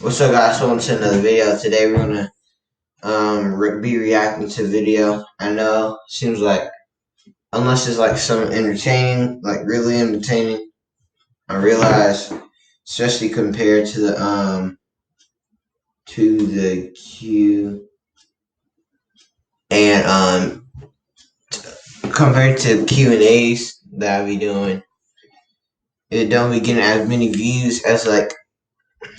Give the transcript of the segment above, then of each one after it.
What's up, guys? Welcome to another video. Today we're gonna be reacting to video. I know seems like unless it's like some entertaining, like really entertaining. I realize, especially compared to the Q and compared to Q&As that I be doing, it don't be getting as many views as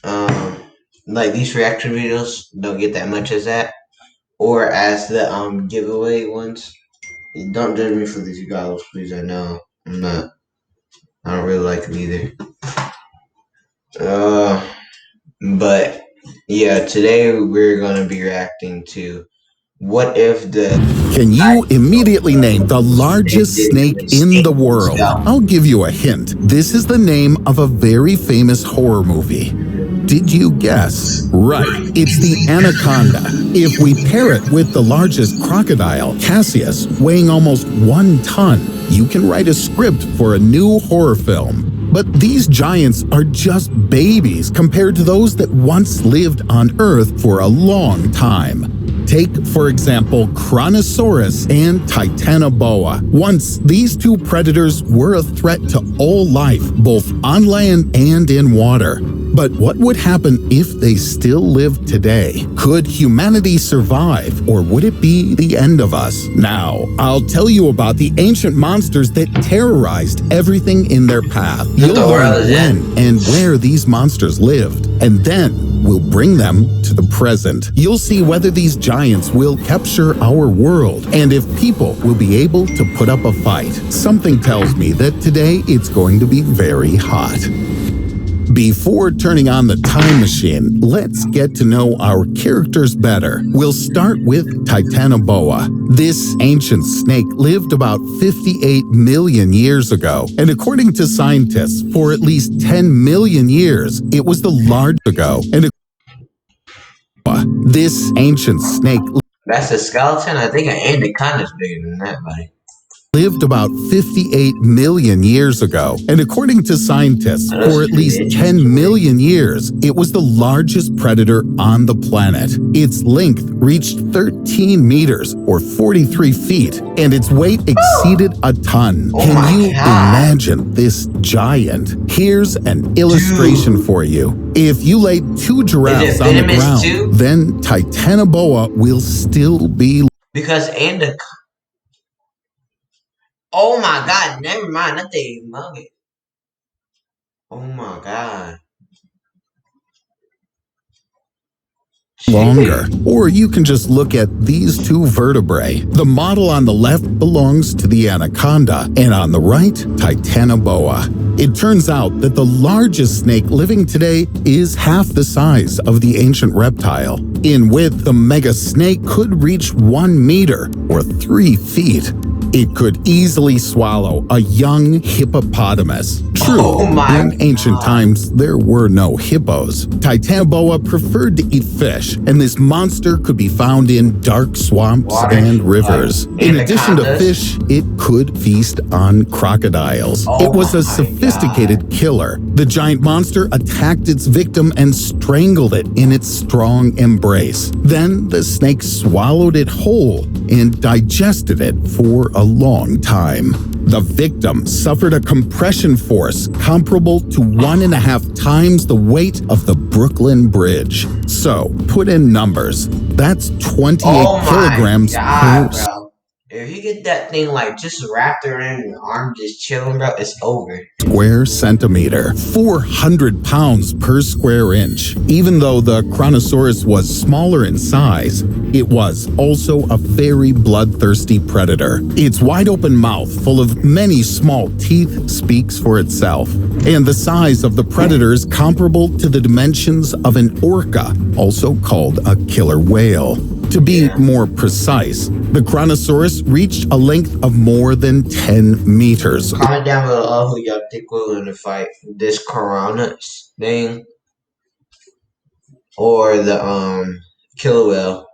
um like these reaction videos don't get that much as that or as the giveaway ones. Don't judge me for these goggles, please. I know I'm not. I don't really like them either. Uh, but yeah, today we're gonna be reacting to what if the Can you immediately name the largest snake in the world? itself. I'll give you a hint. This is the name of a very famous horror movie. Did you guess? Right, it's the anaconda. If we pair it with the largest crocodile, Cassius, weighing almost 1 ton, you can write a script for a new horror film. But these giants are just babies compared to those that once lived on Earth for a long time. Take, for example, Kronosaurus and Titanoboa. Once, these two predators were a threat to all life, both on land and in water. But what would happen if they still lived today? Could humanity survive, or would it be the end of us? Now, I'll tell you about the ancient monsters that terrorized everything in their path. You'll learn when and where these monsters lived, and then we'll bring them to the present. You'll see whether these giants will capture our world, and if people will be able to put up a fight. Something tells me that today it's going to be very hot. Before turning on the time machine, let's get to know our characters better. We'll start with Titanoboa. This ancient snake lived about 58 million years ago, and according to scientists, for at least 10 million years, it was the largest ago. And this ancient snake That's a skeleton. I think an anaconda's bigger than that, buddy. lived about 58 million years ago, and according to scientists, for at least 10 million years, it was the largest predator on the planet. Its length reached 13 meters, or 43 feet, and its weight exceeded a ton. Can you imagine this giant? Here's an illustration for you. If you laid 2 giraffes on the ground, then Titanoboa will still be because oh my god, never mind. That thing humongous. Oh my god. longer. Or you can just look at these 2 vertebrae. The model on the left belongs to the anaconda, and on the right, Titanoboa. It turns out that the largest snake living today is half the size of the ancient reptile. In width, the mega snake could reach 1 meter, or 3 feet. It could easily swallow a young hippopotamus. True, in ancient times, there were no hippos. Titanoboa preferred to eat fish, and this monster could be found in dark swamps and rivers. In addition to fish, it could feast on crocodiles. It was a sophisticated killer. The giant monster attacked its victim and strangled it in its strong embrace. Then the snake swallowed it whole and digested it for a long time. The victim suffered a compression force comparable to 1.5 times the weight of the Brooklyn Bridge. So, put in numbers. That's 28 kilograms per If you get that thing like just wrapped around your arm, just chilling, bro, it's over. Square centimeter, 400 pounds per square inch. Even though the Kronosaurus was smaller in size, it was also a very bloodthirsty predator. Its wide-open mouth, full of many small teeth, speaks for itself. And the size of the predator is comparable to the dimensions of an orca, also called a killer whale. To be more precise, the Kronosaurus reached a length of more than 10 meters. Comment down below who y'all think will win the fight. This Coronas thing or the killer whale.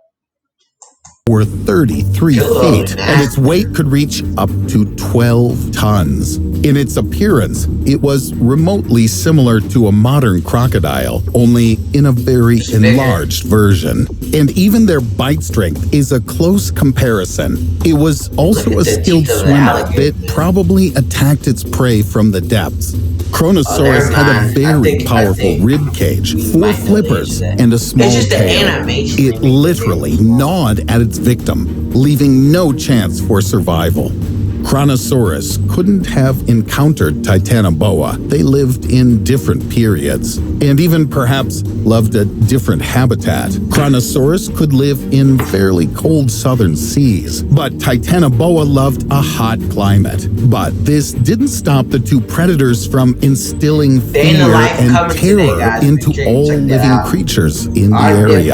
were 33 Pillow feet, and its weight could reach up to 12 tons. In its appearance, it was remotely similar to a modern crocodile, only in a very enlarged version. And even their bite strength is a close comparison. It was also a skilled swimmer that probably attacked its prey from the depths. Kronosaurus had a very powerful rib cage, 4 flippers, and a small tail. It literally gnawed at its victim, leaving no chance for survival. Kronosaurus couldn't have encountered Titanoboa. They lived in different periods, and even perhaps loved a different habitat. Kronosaurus could live in fairly cold southern seas, but Titanoboa loved a hot climate. But this didn't stop the two predators from instilling fear and terror into all living creatures in the area.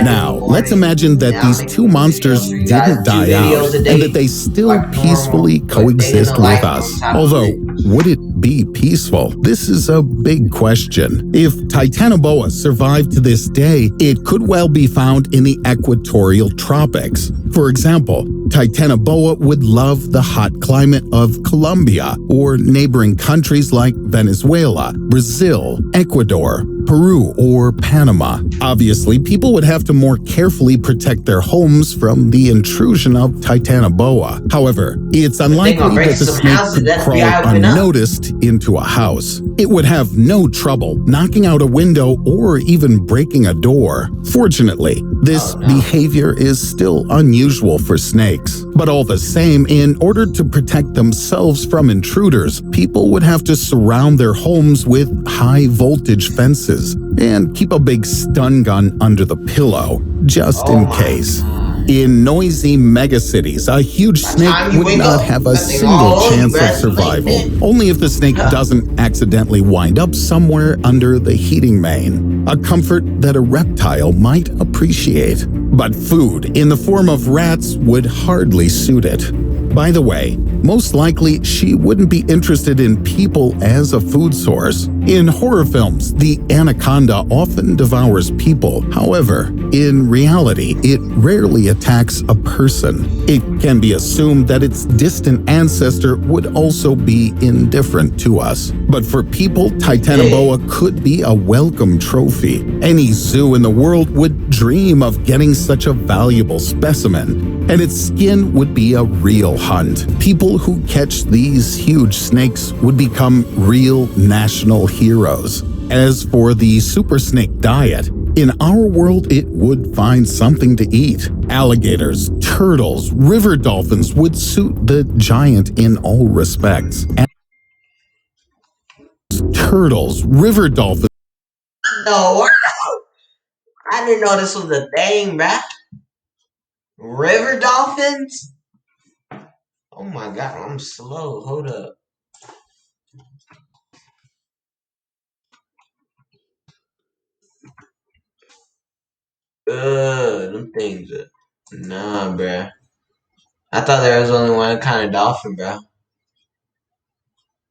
Now, let's imagine that these two monsters didn't die out, and that they still peacefully coexist with us. Although, would it be peaceful? This is a big question. If Titanoboa survived to this day, it could well be found in the equatorial tropics. For example, Titanoboa would love the hot climate of Colombia or neighboring countries like Venezuela, Brazil, Ecuador, Peru, or Panama. Obviously, people would have to more carefully protect their homes from the intrusion of Titanoboa. However, it's unlikely that the snake could crawl unnoticed into a house. It would have no trouble knocking out a window or even breaking a door. Fortunately, this behavior is still unusual for snakes. But all the same, in order to protect themselves from intruders, people would have to surround their homes with high-voltage fences and keep a big stun gun under the pillow, just in case. In noisy megacities, a huge snake would not have a single chance of survival, only if the snake doesn't accidentally wind up somewhere under the heating main, a comfort that a reptile might appreciate. But food in the form of rats would hardly suit it. By the way, most likely she wouldn't be interested in people as a food source. In horror films, the anaconda often devours people. However, in reality, it rarely attacks a person. It can be assumed that its distant ancestor would also be indifferent to us. But for people, Titanoboa could be a welcome trophy. Any zoo in the world would dream of getting such a valuable specimen, and its skin would be a real hunt. People who catch these huge snakes would become real national heroes. As for the super snake diet, in our world it would find something to eat. Alligators, turtles, river dolphins would suit the giant in all respects. Turtles, river dolphins. No, I didn't know this was a thing, bruh. River dolphins? Oh my god, I'm slow. Hold up. Them things. Nah, bruh. I thought there was only one kind of dolphin, bruh.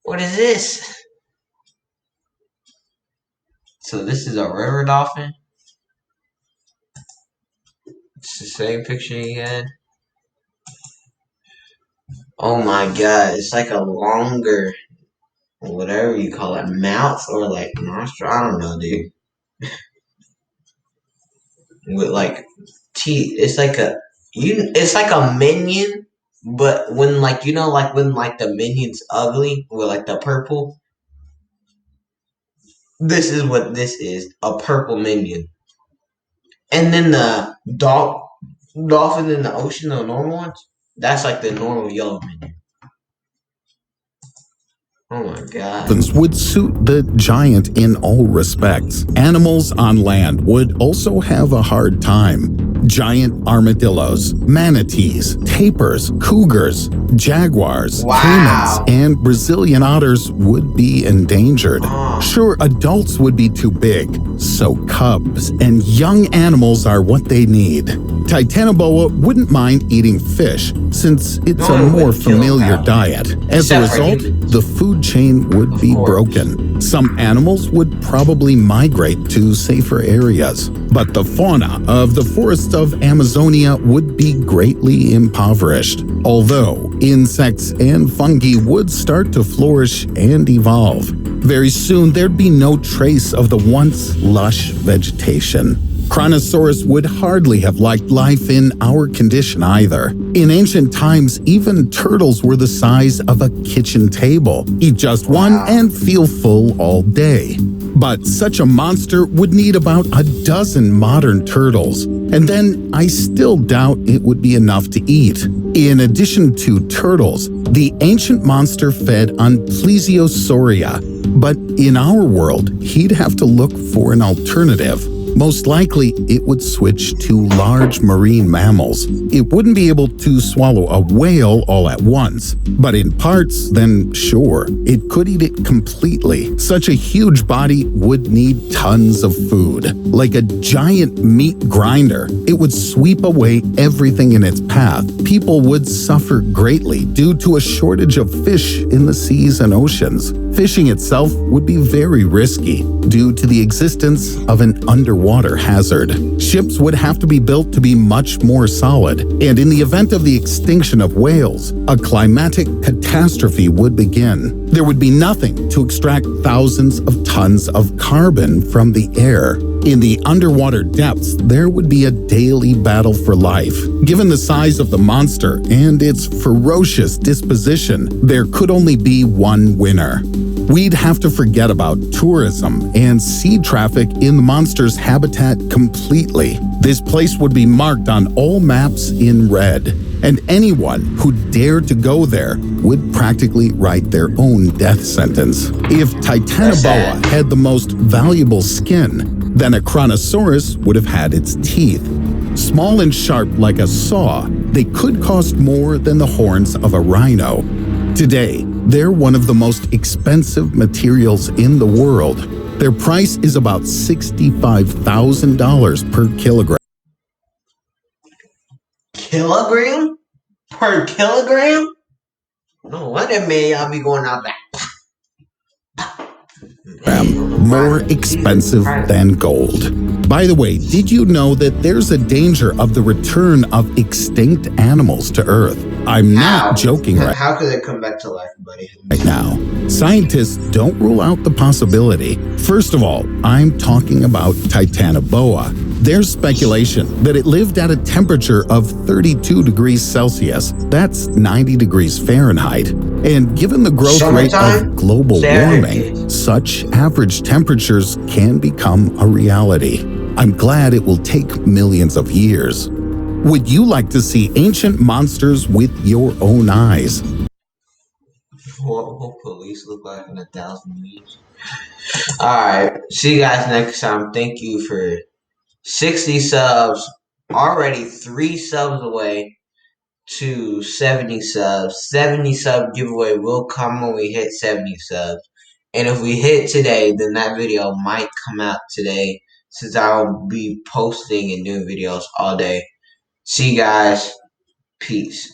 What is this? So this is a river dolphin? It's the same picture he had. Oh my god, it's like a longer, whatever you call it, mouth or like nostril. I don't know, dude. With like teeth. It's like a minion, but when like like when like the minion's ugly with like the purple. This is what this is, a purple minion. And then the dolphin in the ocean, the normal ones, that's like the normal yellow minion. Oh my god. Would suit the giant in all respects. Animals on land would also have a hard time. Giant armadillos, manatees, tapirs, cougars, jaguars, caimans, and Brazilian otters would be endangered. Sure, adults would be too big, So cubs and young animals are what they need. Titanoboa wouldn't mind eating fish since it's a more familiar diet. As a result, the food chain would be broken. Some animals would probably migrate to safer areas, but the fauna of the forests of Amazonia would be greatly impoverished, although insects and fungi would start to flourish and evolve. Very soon, there'd be no trace of the once lush vegetation. Kronosaurus would hardly have liked life in our condition either. In ancient times, even turtles were the size of a kitchen table. Eat just one and feel full all day. But such a monster would need about a dozen modern turtles, and then I still doubt it would be enough to eat. In addition to turtles, the ancient monster fed on Plesiosauria, but in our world, he'd have to look for an alternative. Most likely, it would switch to large marine mammals. It wouldn't be able to swallow a whale all at once, but in parts, then sure, it could eat it completely. Such a huge body would need tons of food. Like a giant meat grinder, it would sweep away everything in its path. People would suffer greatly due to a shortage of fish in the seas and oceans. Fishing itself would be very risky due to the existence of an underwater hazard. Ships would have to be built to be much more solid, and in the event of the extinction of whales, a climatic catastrophe would begin. There would be nothing to extract thousands of tons of carbon from the air. In the underwater depths, there would be a daily battle for life. Given the size of the monster and its ferocious disposition, there could only be one winner. We'd have to forget about tourism and sea traffic in the monster's habitat completely. This place would be marked on all maps in red, and anyone who dared to go there would practically write their own death sentence. If Titanoboa had the most valuable skin, then a Kronosaurus would have had its teeth. Small and sharp like a saw, they could cost more than the horns of a rhino. Today, they're one of the most expensive materials in the world. Their price is about $65,000 per kilogram. Kilogram? Per kilogram? No wonder, man, y'all be going out there. More expensive than gold. By the way, did you know that there's a danger of the return of extinct animals to Earth? I'm not joking right How could they come back to life, buddy? now. Scientists don't rule out the possibility. First of all, I'm talking about Titanoboa. There's speculation that it lived at a temperature of 32 degrees Celsius. That's 90 degrees Fahrenheit. And given the growth rate of global warming, such average temperatures can become a reality. I'm glad it will take millions of years. Would you like to see ancient monsters with your own eyes? What will police look like in 1,000 years? Alright, see you guys next time. Thank you for 60 subs. Already 3 subs away to 70 subs. 70 sub giveaway will come when we hit 70 subs. And if we hit today, then that video might come out today since I'll be posting and doing videos all day. See you guys. Peace.